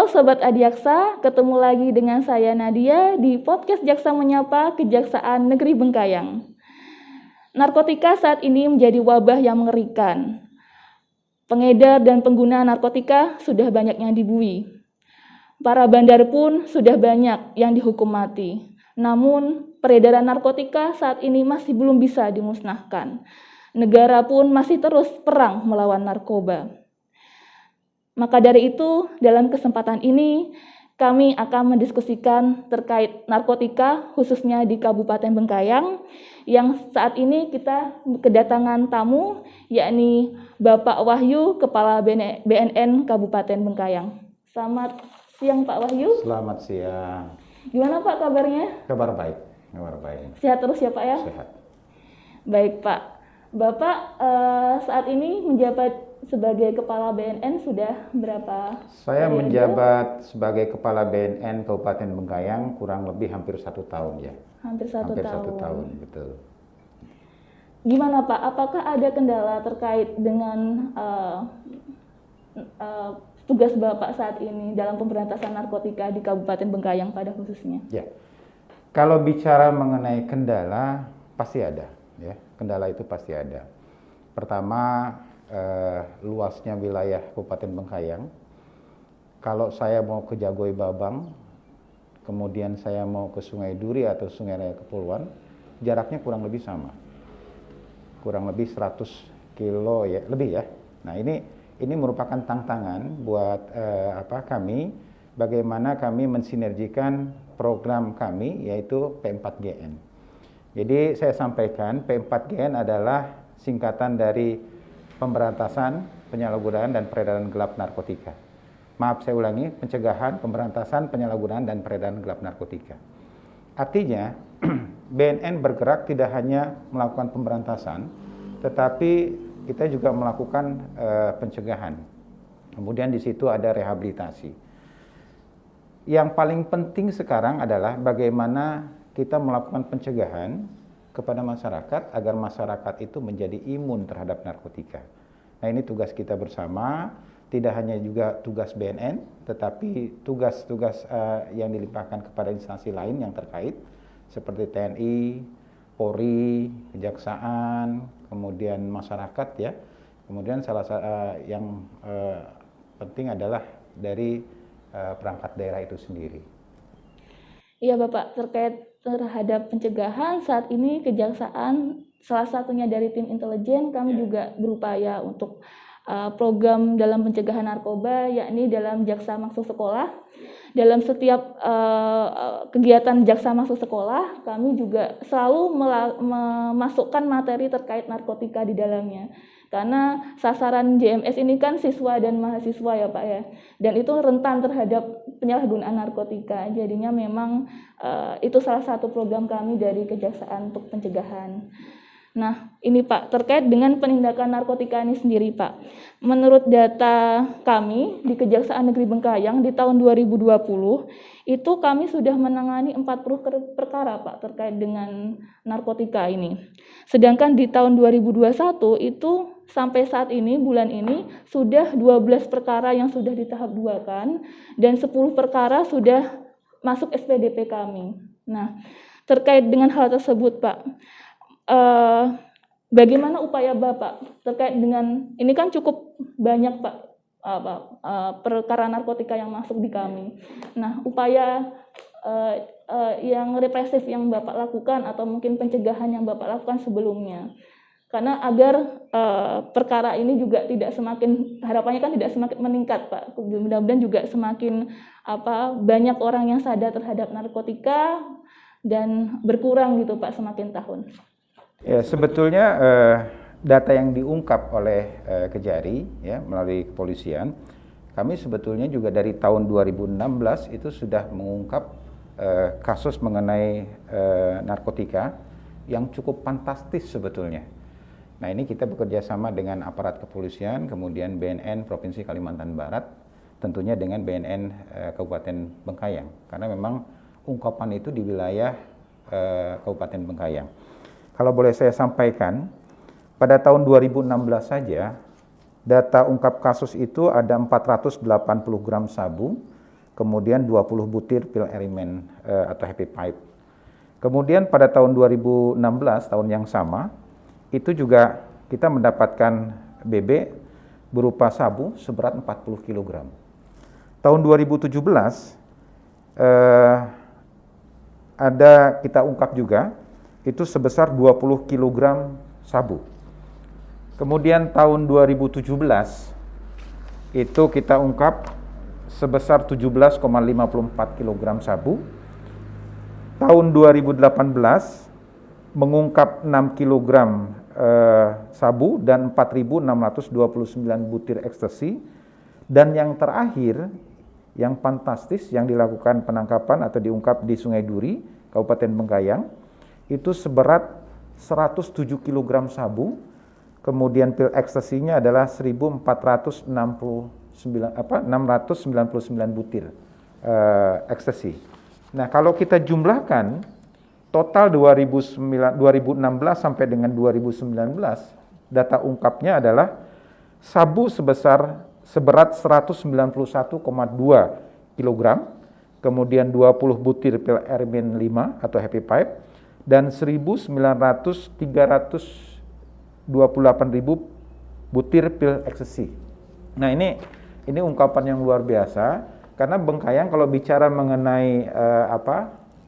Halo Sobat Adiaksa, ketemu lagi dengan saya Nadia di podcast Jaksa Menyapa Kejaksaan Negeri Bengkayang. Narkotika saat ini menjadi wabah yang mengerikan. Pengedar dan pengguna narkotika sudah banyak yang dibui. Para bandar pun sudah banyak yang dihukum mati. Namun, peredaran narkotika saat ini masih belum bisa dimusnahkan. Negara pun masih terus perang melawan narkoba. Maka dari itu, dalam kesempatan ini, kami akan mendiskusikan terkait narkotika, khususnya di Kabupaten Bengkayang, yang saat ini kita kedatangan tamu, yakni Bapak Wahyu, Kepala BNN Kabupaten Bengkayang. Selamat siang Pak Wahyu. Selamat siang. Gimana Pak kabarnya? Kabar baik. Sehat terus ya Pak ya? Sehat. Baik Pak. Bapak saat ini menjabat sebagai Kepala BNN sudah berapa? Saya menjabat sebagai Kepala BNN Kabupaten Bengkayang kurang lebih hampir 1 tahun ya. Hampir satu tahun, betul. Gimana Pak? Apakah ada kendala terkait dengan tugas Bapak saat ini dalam pemberantasan narkotika di Kabupaten Bengkayang pada khususnya? Ya, kalau bicara mengenai kendala pasti ada, ya. Kendala itu pasti ada. Pertama, luasnya wilayah Kabupaten Bengkayang. Kalau saya mau ke Jagoi Babang, kemudian saya mau ke Sungai Duri atau Sungai Raya Kepulauan, jaraknya kurang lebih sama. Kurang lebih 100 kilo ya, lebih ya. Nah, ini merupakan tantangan buat kami, bagaimana kami mensinergikan program kami yaitu P4GN. Jadi saya sampaikan P4GN adalah singkatan dari pemberantasan, penyalahgunaan dan peredaran gelap narkotika. Maaf saya ulangi, pencegahan, pemberantasan, penyalahgunaan dan peredaran gelap narkotika. Artinya BNN bergerak tidak hanya melakukan pemberantasan, tetapi kita juga melakukan pencegahan. Kemudian di situ ada rehabilitasi. Yang paling penting sekarang adalah bagaimana kita melakukan pencegahan kepada masyarakat agar masyarakat itu menjadi imun terhadap narkotika. Nah, ini tugas kita bersama, tidak hanya juga tugas BNN, tetapi tugas-tugas yang dilimpahkan kepada instansi lain yang terkait, seperti TNI, Polri, Kejaksaan, kemudian masyarakat ya. Kemudian salah satu yang penting adalah dari perangkat daerah itu sendiri. Iya Bapak, terkait terhadap pencegahan saat ini Kejaksaan salah satunya dari tim intelijen kami juga berupaya untuk program dalam pencegahan narkoba, yakni dalam Jaksa Masuk Sekolah. Dalam setiap kegiatan Jaksa Masuk Sekolah, kami juga selalu memasukkan materi terkait narkotika di dalamnya. Karena sasaran JMS ini kan siswa dan mahasiswa ya Pak ya. Dan itu rentan terhadap penyalahgunaan narkotika. Jadinya memang itu salah satu program kami dari Kejaksaan untuk pencegahan. Nah, ini Pak, terkait dengan penindakan narkotika ini sendiri Pak. Menurut data kami di Kejaksaan Negeri Bengkayang di tahun 2020, itu kami sudah menangani 40 perkara Pak terkait dengan narkotika ini. Sedangkan di tahun 2021 itu sampai saat ini, bulan ini, sudah 12 perkara yang sudah di tahap 2 kan, dan 10 perkara sudah masuk SPDP kami. Nah, terkait dengan hal tersebut Pak, bagaimana upaya Bapak terkait dengan ini kan cukup banyak Pak perkara narkotika yang masuk di kami. Nah, upaya yang represif yang Bapak lakukan atau mungkin pencegahan yang Bapak lakukan sebelumnya, karena agar perkara ini juga tidak semakin, harapannya kan tidak semakin meningkat Pak. Mudah-mudahan juga semakin banyak orang yang sadar terhadap narkotika dan berkurang gitu Pak semakin tahun. Ya, sebetulnya data yang diungkap oleh Kejari ya melalui kepolisian, kami sebetulnya juga dari tahun 2016 itu sudah mengungkap kasus mengenai narkotika yang cukup fantastis sebetulnya. Nah, ini kita bekerja sama dengan aparat kepolisian, kemudian BNN Provinsi Kalimantan Barat, tentunya dengan BNN Kabupaten Bengkayang, karena memang ungkapan itu di wilayah Kabupaten Bengkayang. Kalau boleh saya sampaikan, pada tahun 2016 saja, data ungkap kasus itu ada 480 gram sabu, kemudian 20 butir pil Erimen atau Happy Pipe. Kemudian pada tahun 2016, tahun yang sama, itu juga kita mendapatkan BB berupa sabu seberat 40 kg. Tahun 2017 ada kita ungkap juga itu sebesar 20 kg sabu. Kemudian tahun 2017 itu kita ungkap sebesar 17,54 kg sabu. Tahun 2018 mengungkap 6 kg sabu dan 4.629 butir ekstasi. Dan yang terakhir, yang fantastis yang dilakukan penangkapan atau diungkap di Sungai Duri, Kabupaten Bengkayang, itu seberat 107 kg sabu. Kemudian pil ekstasinya adalah 699 butir ekstasi. Nah, kalau kita jumlahkan total 2016 sampai dengan 2019, data ungkapnya adalah sabu seberat 191,2 kg, kemudian 20 butir pil Erimen 5 atau Happy Pipe, dan 328.000 butir pil ekstasi. Nah, ini ungkapan yang luar biasa, karena Bengkayang kalau bicara mengenai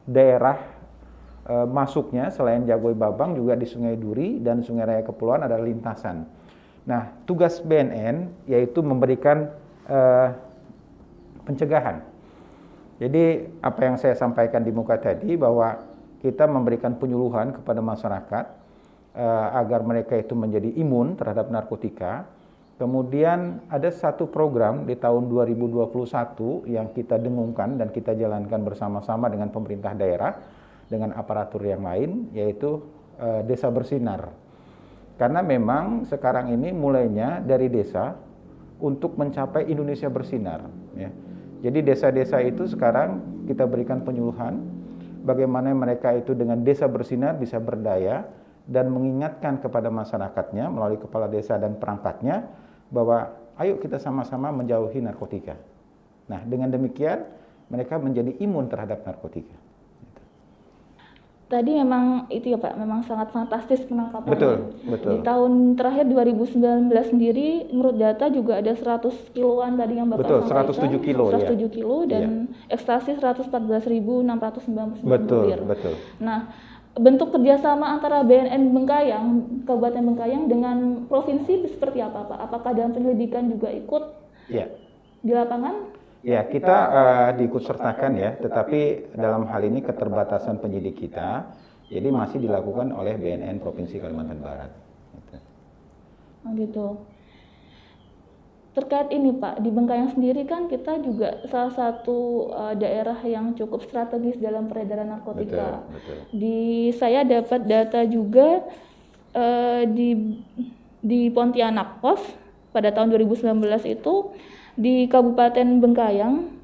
daerah masuknya selain Jagoi Babang juga di Sungai Duri dan Sungai Raya Kepulauan adalah lintasan. Nah, tugas BNN yaitu memberikan pencegahan. Jadi apa yang saya sampaikan di muka tadi bahwa kita memberikan penyuluhan kepada masyarakat agar mereka itu menjadi imun terhadap narkotika. Kemudian ada satu program di tahun 2021 yang kita dengungkan dan kita jalankan bersama-sama dengan pemerintah daerah, dengan aparatur yang lain, yaitu Desa Bersinar. Karena memang sekarang ini mulainya dari desa untuk mencapai Indonesia bersinar. Ya. Jadi desa-desa itu sekarang kita berikan penyuluhan, bagaimana mereka itu dengan desa bersinar bisa berdaya, dan mengingatkan kepada masyarakatnya melalui kepala desa dan perangkatnya, bahwa ayo kita sama-sama menjauhi narkotika. Nah, dengan demikian mereka menjadi imun terhadap narkotika. Tadi memang itu ya Pak, memang sangat fantastis penangkapannya. Betul, betul. Di tahun terakhir 2019 sendiri, menurut data juga ada 100 kiloan tadi yang Bapak sampaikan. Betul, 107 kilo. 107 kilo dan ekstasi 114.699 butir. Betul. Nah, bentuk kerjasama antara BNN Bengkayang, Kabupaten Bengkayang dengan provinsi seperti apa Pak? Apakah dalam penyelidikan juga ikut di lapangan? Ya, kita diikutsertakan ya, tetapi dalam hal ini keterbatasan penyidik kita, jadi masih dilakukan oleh BNN Provinsi Kalimantan Barat. Oh gitu. Terkait ini Pak, di Bengkayang sendiri kan kita juga salah satu daerah yang cukup strategis dalam peredaran narkotika. Betul. Saya dapat data juga di Pontianak Pos pada tahun 2019 itu di Kabupaten Bengkayang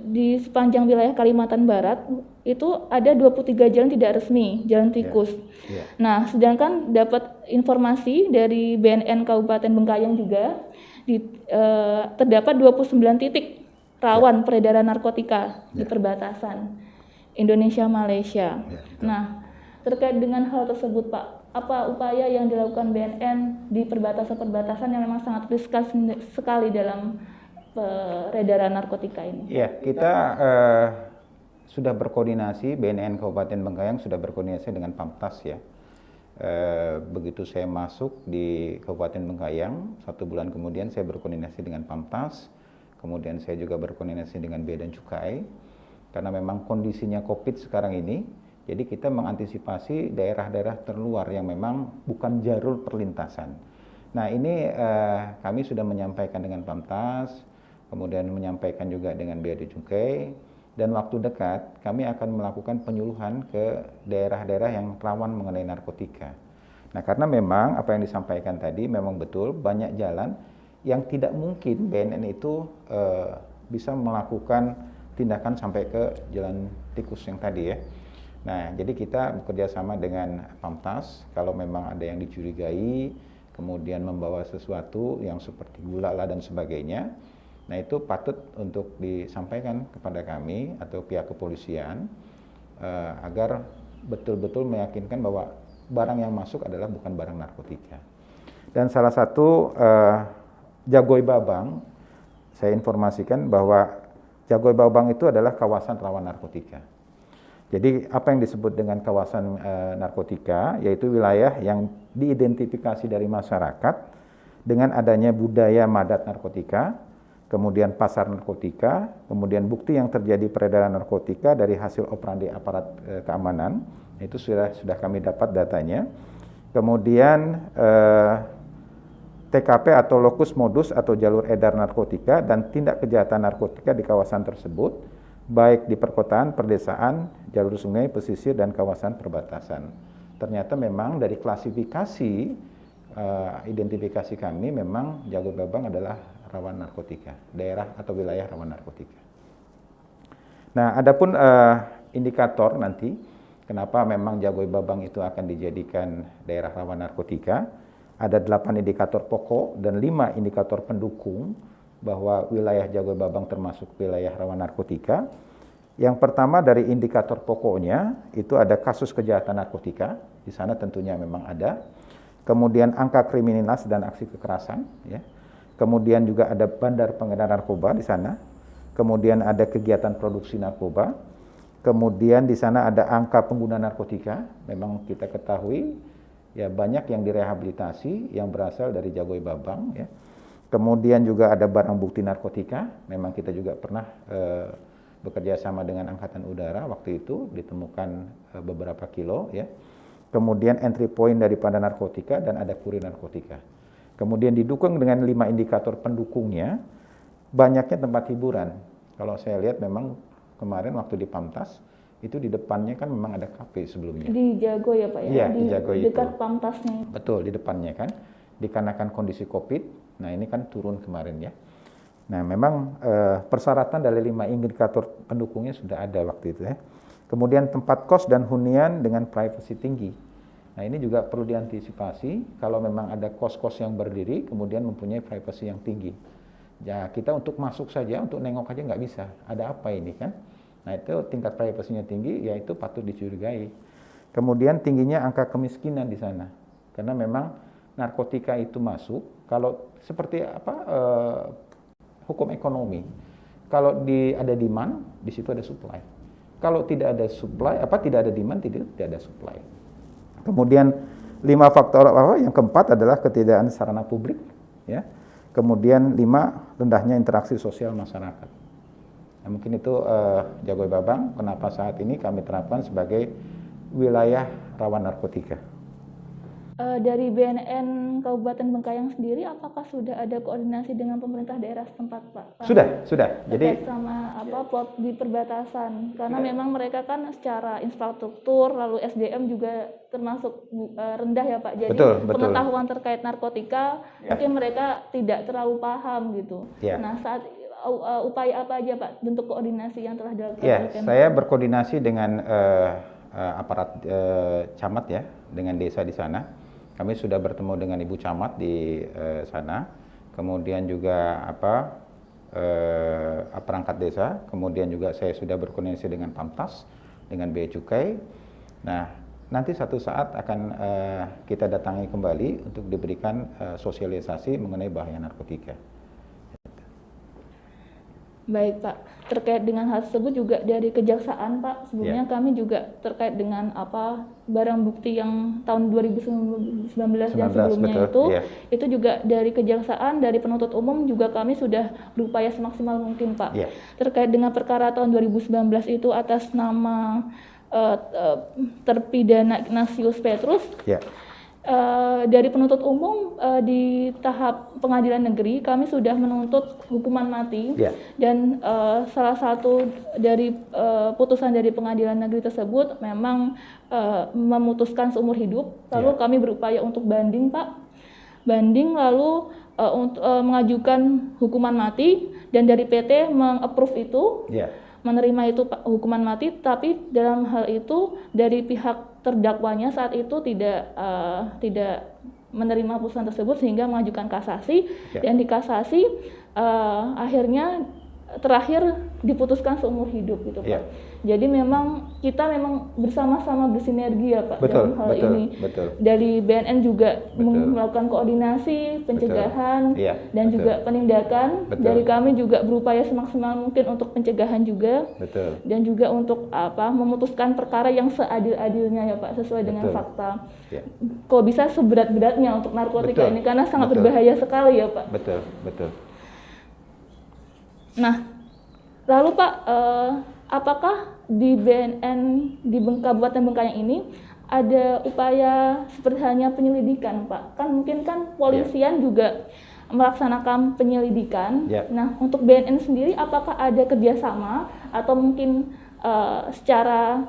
di sepanjang wilayah Kalimantan Barat itu ada 23 jalan tidak resmi, jalan tikus. Nah, sedangkan dapat informasi dari BNN Kabupaten Bengkayang juga terdapat 29 titik rawan peredaran narkotika di perbatasan Indonesia Malaysia. Nah, terkait dengan hal tersebut Pak, apa upaya yang dilakukan BNN di perbatasan-perbatasan yang memang sangat riskan sekali dalam peredaran narkotika ini? Ya, kita sudah berkoordinasi, BNN Kabupaten Bengkayang sudah berkoordinasi dengan Pamtas ya. Begitu saya masuk di Kabupaten Bengkayang, 1 bulan kemudian saya berkoordinasi dengan Pamtas, kemudian saya juga berkoordinasi dengan Bea dan Cukai, karena memang kondisinya COVID sekarang ini, jadi kita mengantisipasi daerah-daerah terluar yang memang bukan jalur perlintasan. Nah, ini kami sudah menyampaikan dengan Pamtas, kemudian menyampaikan juga dengan Bea dan Cukai, dan waktu dekat kami akan melakukan penyuluhan ke daerah-daerah yang rawan mengenai narkotika. Nah, karena memang apa yang disampaikan tadi memang betul, banyak jalan yang tidak mungkin BNN itu bisa melakukan tindakan sampai ke jalan tikus yang tadi ya. Nah, jadi kita bekerja sama dengan Pamtas, kalau memang ada yang dicurigai, kemudian membawa sesuatu yang seperti gula lah dan sebagainya. Nah, itu patut untuk disampaikan kepada kami atau pihak kepolisian agar betul-betul meyakinkan bahwa barang yang masuk adalah bukan barang narkotika. Dan salah satu Jagoi Babang, saya informasikan bahwa Jagoi Babang itu adalah kawasan rawan narkotika. Jadi apa yang disebut dengan kawasan narkotika, yaitu wilayah yang diidentifikasi dari masyarakat dengan adanya budaya madat narkotika, kemudian pasar narkotika, kemudian bukti yang terjadi peredaran narkotika dari hasil operandi aparat keamanan, itu sudah kami dapat datanya. Kemudian TKP atau lokus modus atau jalur edar narkotika dan tindak kejahatan narkotika di kawasan tersebut, baik di perkotaan, perdesaan, jalur sungai, pesisir, dan kawasan perbatasan. Ternyata memang dari klasifikasi identifikasi kami memang Jagoi Babang adalah rawan narkotika, daerah atau wilayah rawan narkotika. Nah, adapun indikator nanti kenapa memang Jagoi Babang itu akan dijadikan daerah rawan narkotika, ada 8 indikator pokok dan 5 indikator pendukung bahwa wilayah Jagoi Babang termasuk wilayah rawan narkotika. Yang pertama dari indikator pokoknya itu ada kasus kejahatan narkotika, di sana tentunya memang ada. Kemudian angka kriminalitas dan aksi kekerasan, ya. Kemudian juga ada bandar pengedar narkoba di sana. Kemudian ada kegiatan produksi narkoba. Kemudian di sana ada angka pengguna narkotika. Memang kita ketahui ya banyak yang direhabilitasi yang berasal dari Jagoi Babang, ya. Kemudian juga ada barang bukti narkotika. Memang kita juga pernah bekerja sama dengan Angkatan Udara waktu itu ditemukan beberapa kilo, ya. Kemudian entry point daripada narkotika dan ada kurir narkotika. Kemudian didukung dengan 5 indikator pendukungnya, banyaknya tempat hiburan. Kalau saya lihat memang kemarin waktu di Pamtas itu di depannya kan memang ada kafe sebelumnya. Di Jagoi ya Pak ya? Iya, di Jagoi dekat itu. Pamtasnya. Betul, di depannya kan. Dikarenakan kondisi COVID, nah ini kan turun kemarin ya. Nah memang persyaratan dari 5 indikator pendukungnya sudah ada waktu itu ya. Kemudian tempat kos dan hunian dengan privasi tinggi. Nah ini juga perlu diantisipasi kalau memang ada kos-kos yang berdiri kemudian mempunyai privasi yang tinggi. Ya kita untuk masuk saja, untuk nengok aja nggak bisa. Ada apa ini kan? Nah itu tingkat privasinya tinggi, yaitu patut dicurigai. Kemudian tingginya angka kemiskinan di sana. Karena memang narkotika itu masuk, kalau seperti apa hukum ekonomi. Kalau ada demand, di situ ada supply. Kalau tidak ada supply, tidak ada demand, tidak ada supply. Kemudian 5 faktor yang keempat adalah ketidakhadiran sarana publik, ya. Kemudian 5 rendahnya interaksi sosial masyarakat. Nah, mungkin itu Jagoi Babang kenapa saat ini kami terapkan sebagai wilayah rawan narkotika. Dari BNN Kabupaten Bengkayang sendiri, apakah sudah ada koordinasi dengan pemerintah daerah setempat, Pak? Sudah. Jadi sama plot di perbatasan, karena memang mereka kan secara infrastruktur lalu SDM juga termasuk rendah ya Pak. Jadi betul. Pengetahuan terkait narkotika mungkin mereka tidak terlalu paham gitu. Nah saat upaya apa aja Pak bentuk koordinasi yang telah dilakukan? Saya berkoordinasi dengan aparat camat ya, dengan desa di sana. Kami sudah bertemu dengan Ibu Camat di sana, kemudian juga perangkat desa, kemudian juga saya sudah berkoordinasi dengan Pamtas, dengan Bea Cukai. Nah, nanti satu saat akan kita datangi kembali untuk diberikan sosialisasi mengenai bahaya narkotika. Baik Pak, terkait dengan hal tersebut juga dari Kejaksaan Pak, sebelumnya kami juga terkait dengan barang bukti yang tahun 2019 dan sebelumnya itu juga dari Kejaksaan, dari penuntut umum juga kami sudah berupaya semaksimal mungkin Pak. Terkait dengan perkara tahun 2019 itu atas nama terpidana Ignatius Petrus. Dari penuntut umum di tahap pengadilan negeri kami sudah menuntut hukuman mati dan salah satu dari putusan dari pengadilan negeri tersebut memang memutuskan seumur hidup. Lalu kami berupaya untuk banding Pak, lalu untuk mengajukan hukuman mati dan dari PT meng-approve itu. Menerima itu hukuman mati, tapi dalam hal itu dari pihak terdakwanya saat itu tidak menerima putusan tersebut sehingga mengajukan kasasi dan di kasasi akhirnya terakhir diputuskan seumur hidup gitu Pak. Iya. Jadi memang kita memang bersama-sama bersinergi ya Pak Betul, dalam hal betul, ini. betul. Dari BNN juga Betul. melakukan koordinasi, pencegahan, Iya, dan betul. juga penindakan. Betul. Dari kami juga berupaya semaksimal mungkin untuk pencegahan juga. Betul. Dan juga untuk memutuskan perkara yang seadil-adilnya ya Pak, sesuai dengan Betul. fakta. Ya. Kok bisa seberat-beratnya untuk narkotika Betul. ini, karena sangat Betul. berbahaya sekali ya Pak. Betul, betul. Nah, lalu Pak, apakah di BNN di Kabupaten Bengkayang ini ada upaya seperti halnya penyelidikan Pak? Kan mungkin kan polisian juga melaksanakan penyelidikan. Ya. Nah, untuk BNN sendiri apakah ada kerjasama atau mungkin secara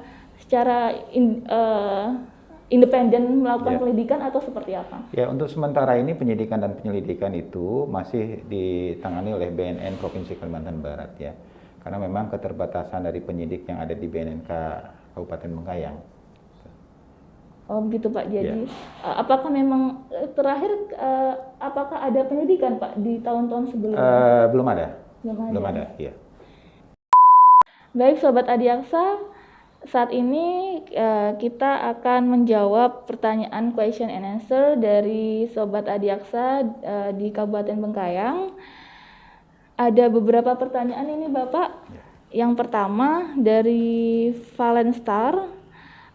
independen melakukan Ya. penyelidikan atau seperti apa? Ya, untuk sementara ini penyidikan dan penyelidikan itu masih ditangani oleh BNN Provinsi Kalimantan Barat ya. Karena memang keterbatasan dari penyidik yang ada di BNNK Kabupaten Bengkayang. Oh begitu Pak. Jadi Ya. apakah memang terakhir apakah ada penyidikan Pak di tahun-tahun sebelumnya? Belum ada. Belum ada. Ya. Baik Sobat Adiaksa, saat ini kita akan menjawab pertanyaan question and answer dari Sobat Adiaksa di Kabupaten Bengkayang. Ada beberapa pertanyaan ini Bapak. Yang pertama dari Valenstar,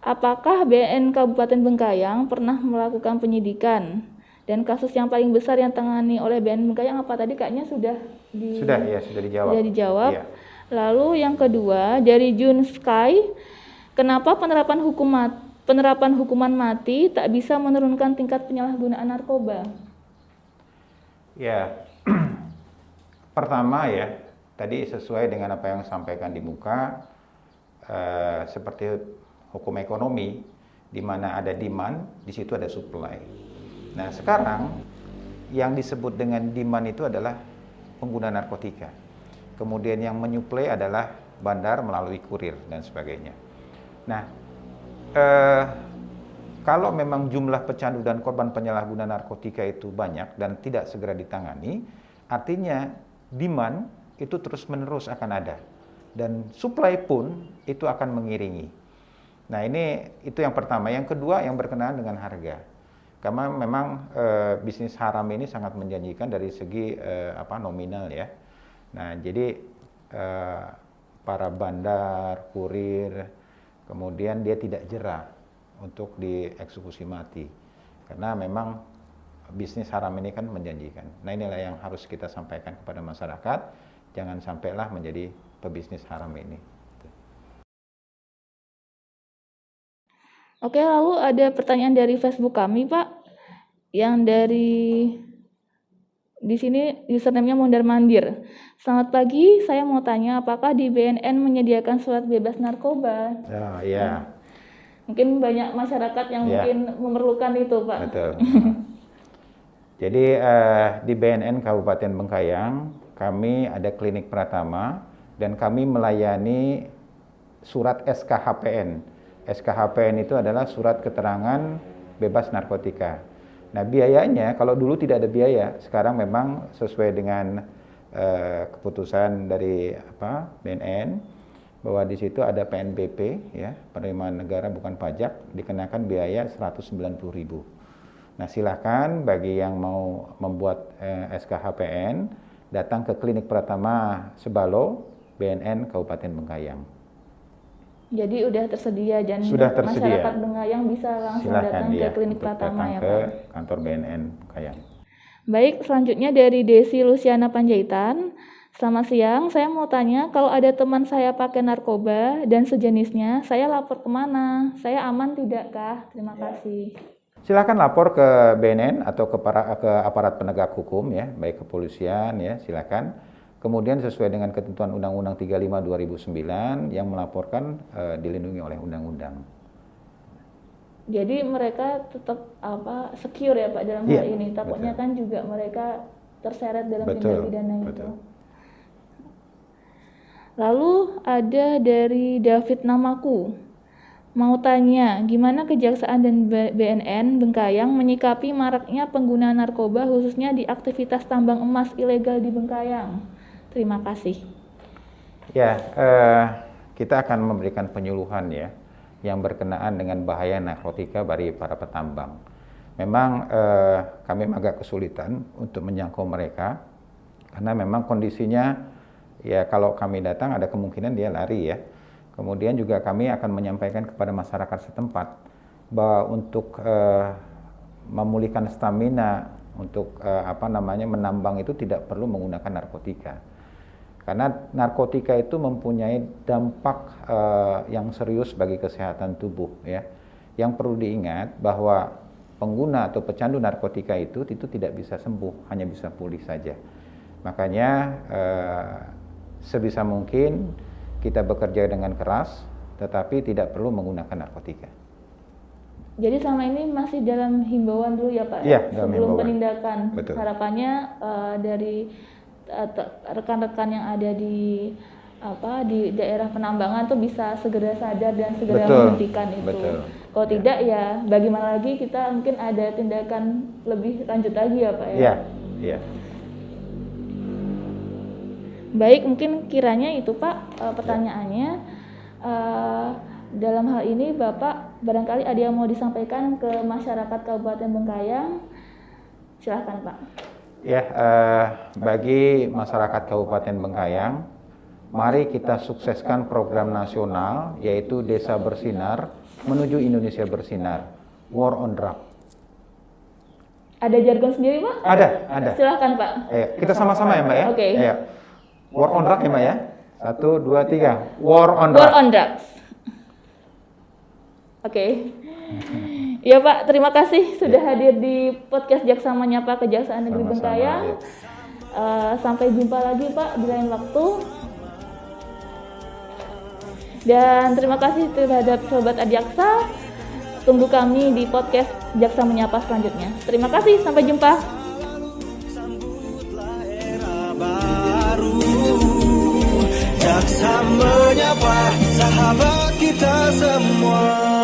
apakah BNN Kabupaten Bengkayang pernah melakukan penyidikan? Dan kasus yang paling besar yang tangani oleh BNN Bengkayang apa tadi? Kayaknya sudah dijawab. Sudah dijawab. Ya. Lalu yang kedua dari Jun Sky, kenapa penerapan hukuman mati tak bisa menurunkan tingkat penyalahgunaan narkoba? Ya, pertama ya, tadi sesuai dengan apa yang sampaikan di muka, seperti hukum ekonomi, di mana ada demand, di situ ada supply. Nah sekarang yang disebut dengan demand itu adalah pengguna narkotika. Kemudian yang menyuplai adalah bandar melalui kurir dan sebagainya. Nah, kalau memang jumlah pecandu dan korban penyalahguna narkotika itu banyak dan tidak segera ditangani, artinya demand itu terus-menerus akan ada. Dan supply pun itu akan mengiringi. Nah itu yang pertama. Yang kedua yang berkenaan dengan harga. Karena memang bisnis haram ini sangat menjanjikan dari segi nominal ya. Nah jadi para bandar, kurir, kemudian dia tidak jera untuk dieksekusi mati. Karena memang bisnis haram ini kan menjanjikan. Nah inilah yang harus kita sampaikan kepada masyarakat. Jangan sampailah menjadi pebisnis haram ini. Oke, lalu ada pertanyaan dari Facebook kami, Pak. Yang dari di sini username-nya Mondar Mandir. Selamat pagi, saya mau tanya apakah di BNN menyediakan surat bebas narkoba? Ya. Mungkin banyak masyarakat yang mungkin memerlukan itu, Pak. Betul. Jadi di BNN Kabupaten Bengkayang kami ada klinik Pratama dan kami melayani surat SKHPN. SKHPN itu adalah surat keterangan bebas narkotika. Nah biayanya kalau dulu tidak ada biaya, sekarang memang sesuai dengan keputusan dari BNN bahwa di situ ada PNBP ya, penerimaan negara bukan pajak, dikenakan biaya 190.000. Nah silakan bagi yang mau membuat SKHPN datang ke klinik Pratama Sebalo BNN Kabupaten Bengkayang. Jadi udah tersedia dan masyarakat Bengkayang bisa langsung datang ke klinik Pratama ya Pak. Ke kantor BNN Bengkayang. Baik, selanjutnya dari Desi Luciana Panjaitan. Selamat siang, saya mau tanya kalau ada teman saya pakai narkoba dan sejenisnya, saya lapor kemana? Saya aman tidakkah? Terima kasih. Silakan lapor ke BNN atau ke aparat penegak hukum ya, baik kepolisian ya, silakan. Kemudian sesuai dengan ketentuan Undang-Undang 35 2009 yang melaporkan dilindungi oleh undang-undang. Jadi mereka tetap secure ya Pak dalam hal ini. Takutnya betul. kan juga mereka terseret dalam tindak pidana itu. Betul. Lalu ada dari David Namaku. Mau tanya, gimana Kejaksaan dan BNN Bengkayang menyikapi maraknya penggunaan narkoba khususnya di aktivitas tambang emas ilegal di Bengkayang? Terima kasih. Ya, kita akan memberikan penyuluhan ya yang berkenaan dengan bahaya narkotika bagi para petambang. Memang kami agak kesulitan untuk menjangkau mereka karena memang kondisinya ya kalau kami datang ada kemungkinan dia lari ya. Kemudian juga kami akan menyampaikan kepada masyarakat setempat bahwa untuk memulihkan stamina, untuk menambang itu tidak perlu menggunakan narkotika. Karena narkotika itu mempunyai dampak yang serius bagi kesehatan tubuh ya. Yang perlu diingat bahwa pengguna atau pecandu narkotika itu tidak bisa sembuh, hanya bisa pulih saja. Makanya sebisa mungkin kita bekerja dengan keras, tetapi tidak perlu menggunakan narkotika. Jadi selama ini masih dalam himbauan dulu ya Pak? Iya, dalam sebelum himbauan. penindakan. Betul. Harapannya dari rekan-rekan yang ada di daerah penambangan tuh bisa segera sadar dan segera menghentikan itu. Betul. Kalau tidak ya bagaimana lagi kita mungkin ada tindakan lebih lanjut lagi ya Pak ya? Iya, iya. Baik, mungkin kiranya itu Pak pertanyaannya. Dalam hal ini Bapak barangkali ada yang mau disampaikan ke masyarakat Kabupaten Bengkayang, silahkan Pak. Ya, bagi masyarakat Kabupaten Bengkayang, mari kita sukseskan program nasional yaitu Desa Bersinar menuju Indonesia Bersinar, War on Drug. Ada jargon sendiri Pak? Ada. Silahkan Pak. Kita sama-sama ya Mbak ya? Oke. War on Drug ya Mbak ya? 1, 2, 3. War on Drug. War on Drugs. Oke. Ya Pak, terima kasih sudah hadir di podcast Jaksa Menyapa Kejaksaan Negeri Bengkayang. Sampai jumpa lagi Pak di lain waktu. Dan terima kasih terhadap Sobat Adjaksa. Tunggu kami di podcast Jaksa Menyapa selanjutnya. Terima kasih, sampai jumpa. Jaksa menyapa sahabat kita semua.